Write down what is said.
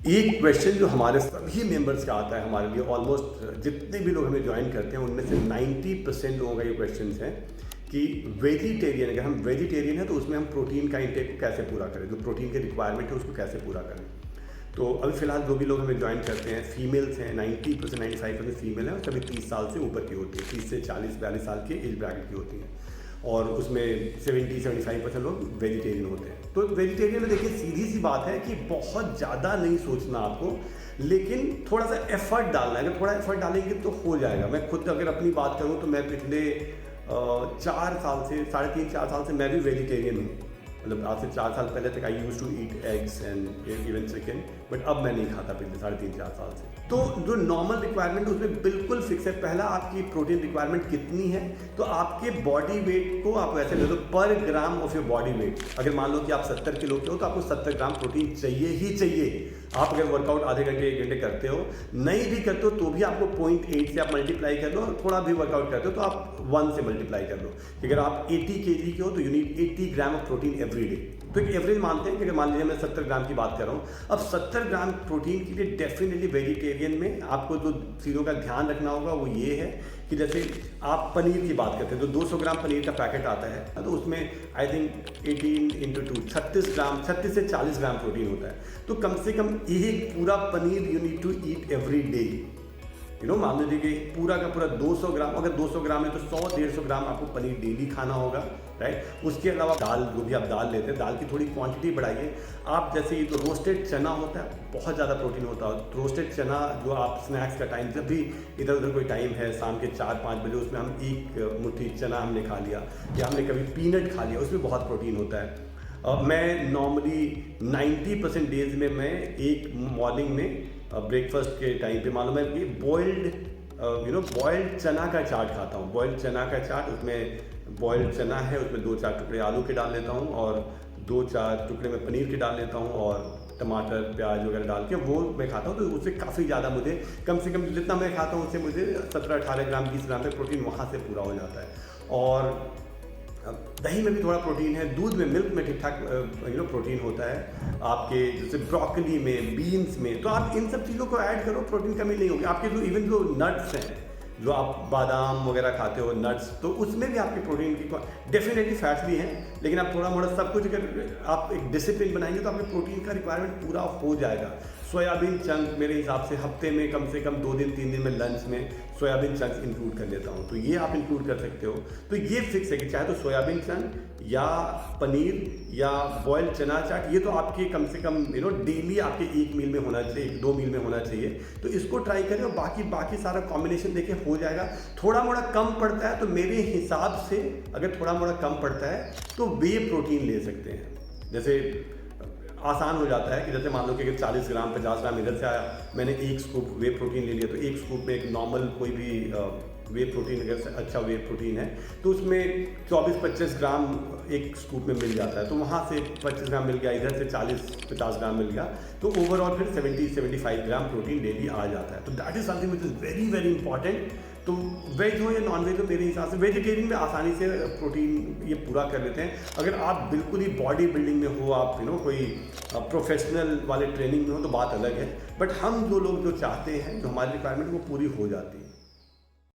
एक क्वेश्चन जो हमारे सभी मेंबर्स का आता है हमारे लिए, ऑलमोस्ट जितने भी लोग हमें ज्वाइन करते हैं उनमें से 90% लोगों का ये क्वेश्चन है कि वेजिटेरियन, अगर हम वेजिटेरियन हैं तो उसमें हम प्रोटीन का इंटेक को कैसे पूरा करें, जो प्रोटीन के रिक्वायरमेंट है उसको कैसे पूरा करें। तो अभी फिलहाल जो भी लोग हमें ज्वाइन करते हैं फीमेल्स हैं, 90% 95% फीमेल हैं और सभी 30 साल से ऊपर की होती है, 30 से 40-42 साल के एज ब्रैकेट की होती हैं और उसमें 70-75% लोग वेजिटेरियन होते हैं। तो वेजिटेरियन में देखिए सीधी सी बात है कि बहुत ज़्यादा नहीं सोचना आपको, लेकिन थोड़ा सा एफर्ट डालना है। अगर थोड़ा एफर्ट डालेंगे तो हो जाएगा। मैं खुद अगर अपनी बात करूँ तो मैं पिछले 4 साल से 3.5-4 साल से मैं भी वेजिटेरियन हूँ। मतलब आज से 4 साल पहले तक I used to eat eggs and even chicken, but अब मैं नहीं खाता पिछले 3.5-4 साल से। तो जो नॉर्मल रिक्वायरमेंट है उसमें बिल्कुल फिक्स है। पहला, आपकी प्रोटीन रिक्वायरमेंट कितनी है, तो आपके बॉडी वेट को आप वैसे ले लो पर gram of your body weight. अगर मान लो कि आप 70 किलो के हो तो आपको 70 ग्राम प्रोटीन चाहिए ही चाहिए। आप अगर वर्कआउट आधे घंटे 1 घंटे करते हो, नहीं भी करते हो तो भी आपको 0.8 से आप मल्टीप्लाई कर लो, थोड़ा भी वर्कआउट करते हो तो आप 1 से मल्टीप्लाई कर लो। अगर आप 80 kg के हो तो you need 80 gram of protein every day. तो एक एवरेज मानते हैं कि अगर मान लीजिए मैं 70 ग्राम की बात कर रहा हूँ, अब 70 ग्राम प्रोटीन के लिए डेफिनेटली वेजिटेरियन में आपको जो चीज़ों का ध्यान रखना होगा वो ये है कि जैसे आप पनीर की बात करते हैं तो 200 ग्राम पनीर का पैकेट आता है तो उसमें आई थिंक 18 × 2 36 से 40 ग्राम प्रोटीन होता है। तो कम से कम एक पूरा paneer you need to eat every day. मान लीजिए कि पूरा का पूरा 200 ग्राम, अगर 200 ग्राम है तो 100-150 ग्राम आपको पनीर डेली खाना होगा, राइट। उसके अलावा दाल, जो भी आप दाल लेते हैं, दाल की थोड़ी क्वांटिटी बढ़ाइए। आप जैसे ये तो रोस्टेड चना होता है, बहुत ज़्यादा प्रोटीन होता है। रोस्टेड चना जो आप स्नैक्स का टाइम, जब भी इधर उधर कोई टाइम है शाम के 4-5 बजे, उसमें हम एक मुट्ठी चना हमने खा लिया या हमने कभी पीनट खा लिया, उसमें बहुत प्रोटीन होता है। मैं नॉर्मली 90% डेज में मैं एक मॉर्निंग में ब्रेकफास्ट के टाइम पे मालूम है कि बॉइल्ड चना का चाट खाता हूँ। बॉइल्ड चना का चाट, उसमें बॉइल्ड चना है, उसमें 2-4 टुकड़े आलू के डाल लेता हूँ और 2-4 टुकड़े में पनीर के डाल लेता हूँ और टमाटर प्याज वगैरह डाल के वो मैं खाता हूँ। तो उससे काफ़ी ज़्यादा मुझे, कम से कम जितना मैं खाता हूँ उससे मुझे 17-18 ग्राम 20 ग्राम तक प्रोटीन वहाँ से पूरा हो जाता है। और दही में भी थोड़ा प्रोटीन है, दूध में, मिल्क में ठीक ठाक प्रोटीन होता है। आपके जैसे ब्रोकली में, बीन्स में, तो आप इन सब चीज़ों को ऐड करो, प्रोटीन कमी नहीं होगी। आपके जो इवन जो नट्स हैं, जो आप बादाम वगैरह खाते हो, नट्स, तो उसमें भी आपकी प्रोटीन की डेफिनेटली फैट्स भी हैं, लेकिन आप थोड़ा मोड़ा सब कुछ अगर आप एक डिसिप्लिन बनाएंगे तो आपके प्रोटीन का रिक्वायरमेंट पूरा हो जाएगा। सोयाबीन चंक मेरे हिसाब से हफ्ते में कम से कम 2 दिन 3 दिन में लंच में सोयाबीन चंक्स इंक्लूड कर लेता हूँ, तो ये आप इंक्लूड कर सकते हो। तो ये फिक्स है कि चाहे तो सोयाबीन चंक या पनीर या बॉइल्ड चना चाट, ये तो आपके कम से कम डेली आपके एक मील में होना चाहिए, 2 मील में होना चाहिए। तो इसको ट्राई करें और बाकी सारा कॉम्बिनेशन देखें, हो जाएगा। थोड़ा मोड़ा कम पड़ता है तो मेरे हिसाब से अगर थोड़ा मोड़ा कम पड़ता है तो वे प्रोटीन ले सकते हैं। जैसे आसान हो जाता है कि जैसे मान लो कि अगर 40 ग्राम 50 ग्राम इधर से आया, मैंने 1 स्कूप वे प्रोटीन ले लिया, तो 1 स्कूप में एक नॉर्मल कोई भी वे प्रोटीन, अगर अच्छा वे प्रोटीन है तो उसमें 24-25 ग्राम एक स्कूप में मिल जाता है। तो वहाँ से 25 ग्राम मिल गया, इधर से 40-50 ग्राम मिल गया, तो ओवरऑल फिर 70-75 ग्राम प्रोटीन डेली आ जाता है। तो that is something which is very very important. तो वेज हो या नॉन वेज हो, मेरे हिसाब से वेजिटेरियन में आसानी से प्रोटीन ये पूरा कर लेते हैं। अगर आप बिल्कुल ही बॉडी बिल्डिंग में हो, आप कोई प्रोफेशनल वाले ट्रेनिंग में हो तो बात अलग है, बट हम जो लोग जो चाहते हैं, जो हमारी रिक्वायरमेंट वो पूरी हो जाती है।